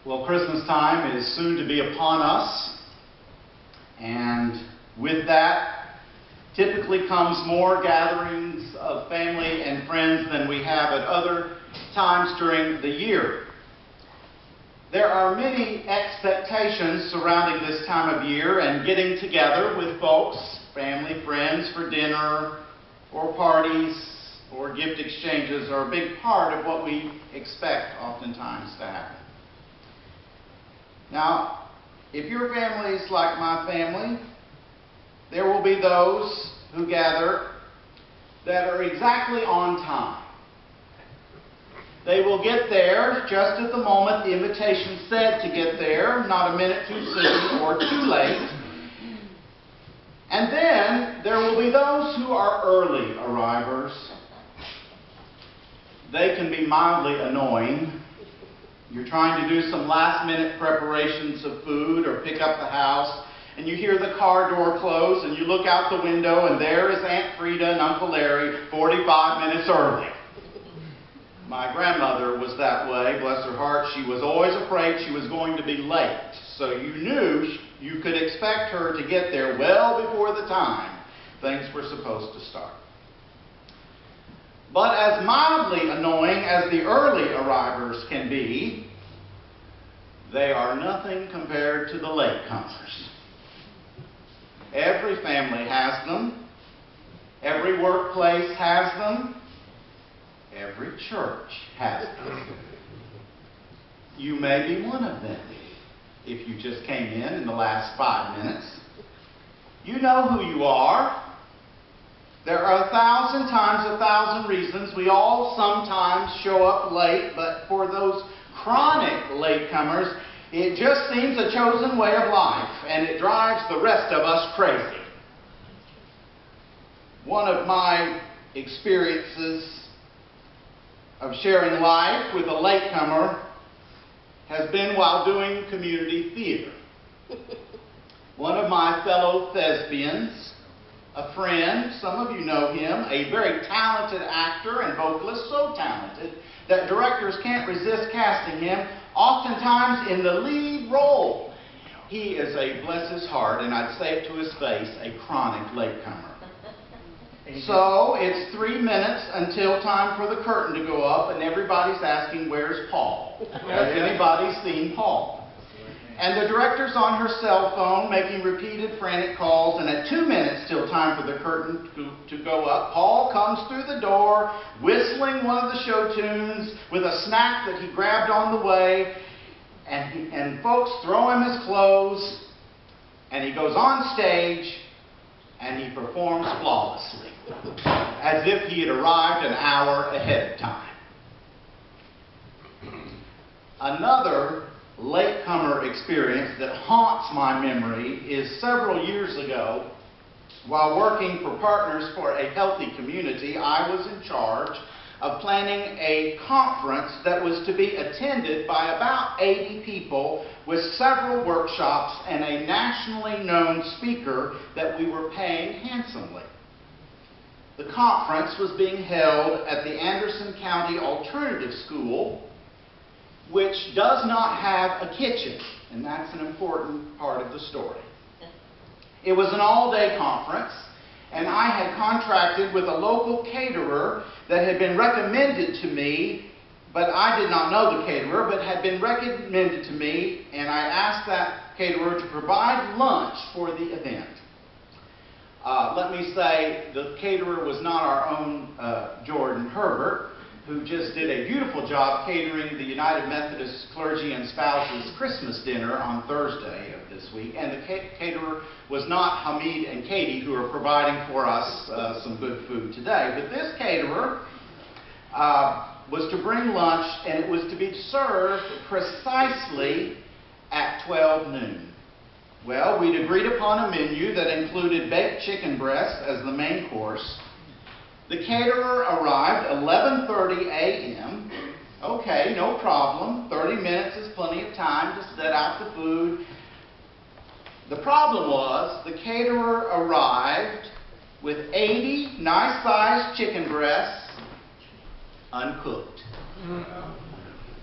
Well, Christmas time is soon to be upon us, and with that typically comes more gatherings of family and friends than we have at other times during the year. There are many expectations surrounding this time of year, and getting together with folks, family, friends for dinner or parties or gift exchanges are a big part of what we expect oftentimes to happen. Now, if your family is like my family, there will be those who gather that are exactly on time. They will get there just at the moment the invitation said to get there, not a minute too soon or too late. And then there will be those who are early arrivers. They can be mildly annoying. You're trying to do some last-minute preparations of food or pick up the house, and you hear the car door close, and you look out the window, and there is Aunt Frida and Uncle Larry 45 minutes early. My grandmother was that way, bless her heart. She was always afraid she was going to be late, so you knew you could expect her to get there well before the time things were supposed to start. But as mildly annoying as the early arrivers can be, they are nothing compared to the latecomers. Every family has them. Every workplace has them. Every church has them. You may be one of them if you just came in the last 5 minutes. You know who you are. There are 1,000 times 1,000 reasons we all sometimes show up late, but for those chronic latecomers, it just seems a chosen way of life, and it drives the rest of us crazy. One of my experiences of sharing life with a latecomer has been while doing community theater. One of my fellow thespians, a friend, some of you know him, a very talented actor and vocalist, so talented that directors can't resist casting him, oftentimes in the lead role. He is a, bless his heart, and I'd say it to his face, a chronic latecomer. So it's 3 minutes until time for the curtain to go up, and everybody's asking, where's Paul? Has anybody seen Paul? And the director's on her cell phone making repeated frantic calls, and at 2 minutes till time for the curtain to go up, Paul comes through the door whistling one of the show tunes with a snack that he grabbed on the way, and folks throw him his clothes, and he goes on stage and he performs flawlessly, as if he had arrived an hour ahead of time. Another latecomer experience that haunts my memory is several years ago, while working for Partners for a Healthy Community, I was in charge of planning a conference that was to be attended by about 80 people with several workshops and a nationally known speaker that we were paying handsomely. The conference was being held at the Anderson County Alternative School, which does not have a kitchen, and that's an important part of the story. It was an all-day conference, and I had contracted with a local caterer that had been recommended to me, but I did not know the caterer, but had been recommended to me, and I asked that caterer to provide lunch for the event. Let me say, the caterer was not our own Jordan Herbert, who just did a beautiful job catering the United Methodist Clergy and Spouses Christmas dinner on Thursday of this week. And the caterer was not Hamid and Katie, who are providing for us some good food today. But this caterer was to bring lunch, and it was to be served precisely at 12 noon. Well, we'd agreed upon a menu that included baked chicken breast as the main course. The caterer arrived 11:30 a.m. Okay, no problem. 30 minutes is plenty of time to set out the food. The problem was the caterer arrived with 80 nice-sized chicken breasts uncooked.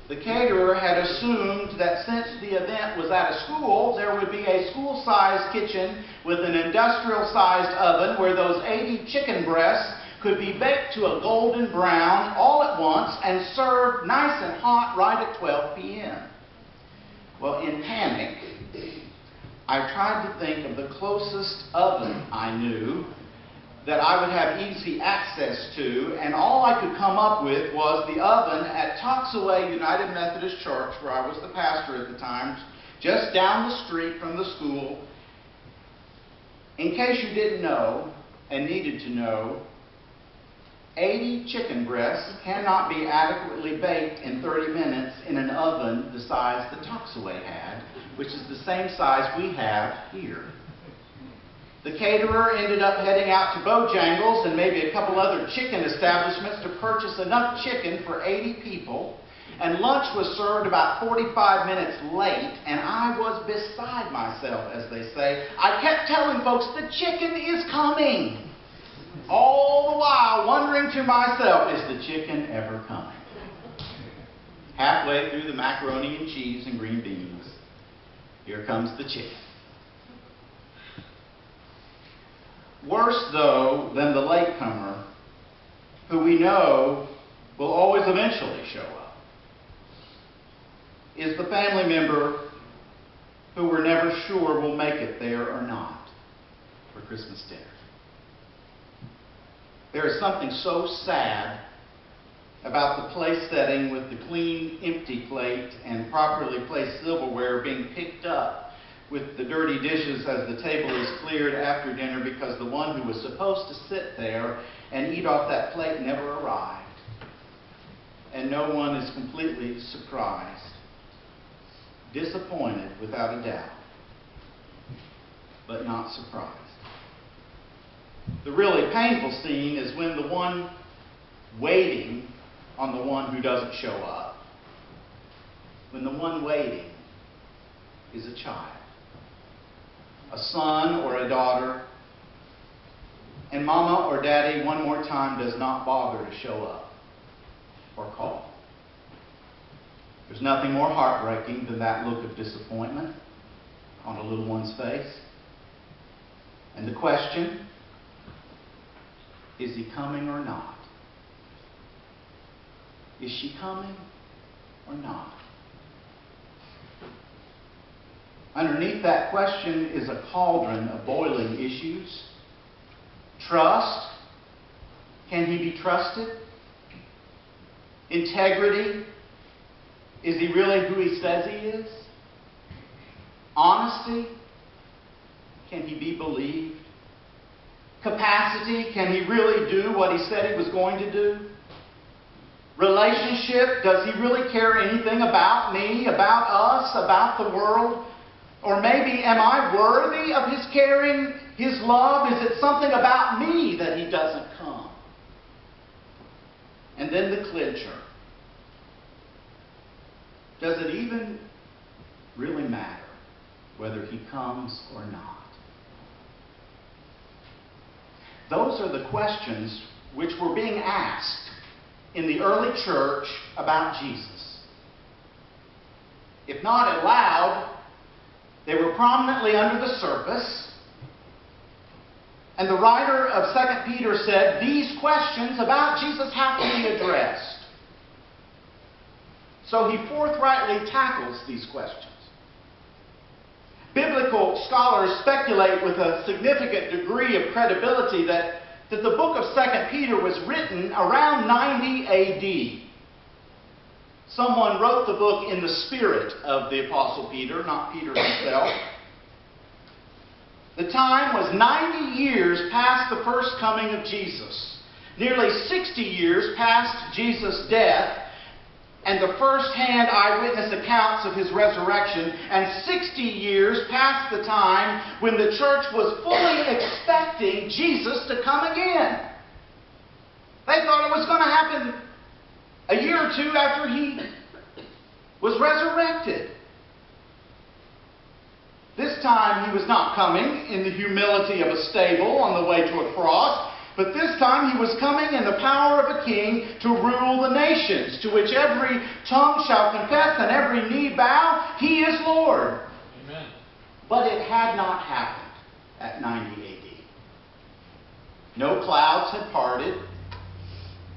The caterer had assumed that since the event was at a school, there would be a school-sized kitchen with an industrial-sized oven where those 80 chicken breasts could be baked to a golden brown all at once and served nice and hot right at 12 p.m. Well, in panic, I tried to think of the closest oven I knew that I would have easy access to, and all I could come up with was the oven at Toxaway United Methodist Church, where I was the pastor at the time, just down the street from the school. In case you didn't know and needed to know, 80 chicken breasts cannot be adequately baked in 30 minutes in an oven the size the Toxaway had, which is the same size we have here. The caterer ended up heading out to Bojangles and maybe a couple other chicken establishments to purchase enough chicken for 80 people, and lunch was served about 45 minutes late, and I was beside myself, as they say. I kept telling folks, the chicken is coming. All the while wondering to myself, is the chicken ever coming? Halfway through the macaroni and cheese and green beans, here comes the chicken. Worse, though, than the latecomer, who we know will always eventually show up, is the family member who we're never sure will make it there or not for Christmas dinner. There is something so sad about the place setting with the clean, empty plate and properly placed silverware being picked up with the dirty dishes as the table is cleared after dinner because the one who was supposed to sit there and eat off that plate never arrived. And no one is completely surprised. Disappointed, without a doubt, but not surprised. The really painful scene is when the one waiting on the one who doesn't show up. When the one waiting is a child, a son or a daughter, and mama or daddy one more time does not bother to show up or call. There's nothing more heartbreaking than that look of disappointment on a little one's face. And the question, is he coming or not? Is she coming or not? Underneath that question is a cauldron of boiling issues. Trust. Can he be trusted? Integrity. Is he really who he says he is? Honesty. Can he be believed? Capacity. Can he really do what he said he was going to do? Relationship. Does he really care anything about me, about us, about the world? Or maybe, am I worthy of his caring, his love? Is it something about me that he doesn't come? And then the clincher. Does it even really matter whether he comes or not? Those are the questions which were being asked in the early church about Jesus. If not aloud, they were prominently under the surface. And the writer of 2 Peter said, these questions about Jesus have to be addressed. So he forthrightly tackles these questions. Biblical scholars speculate with a significant degree of credibility that the book of 2 Peter was written around 90 A.D. Someone wrote the book in the spirit of the Apostle Peter, not Peter himself. The time was 90 years past the first coming of Jesus, nearly 60 years past Jesus' death, and the first-hand eyewitness accounts of his resurrection, and 60 years past the time when the church was fully expecting Jesus to come again. They thought it was going to happen a year or two after he was resurrected. This time he was not coming in the humility of a stable on the way to a cross, But this time he was coming in the power of a king to rule the nations, to which every tongue shall confess and every knee bow, he is Lord. Amen. But it had not happened at 90 AD. No clouds had parted.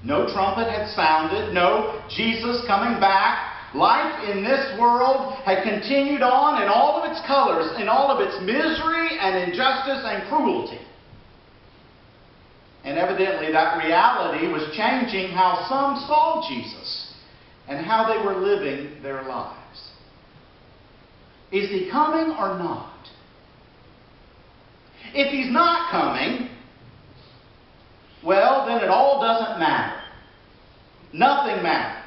No trumpet had sounded. No Jesus coming back. Life in this world had continued on in all of its colors, in all of its misery and injustice and cruelty. And evidently that reality was changing how some saw Jesus and how they were living their lives. Is he coming or not? If he's not coming, well, then it all doesn't matter. Nothing matters.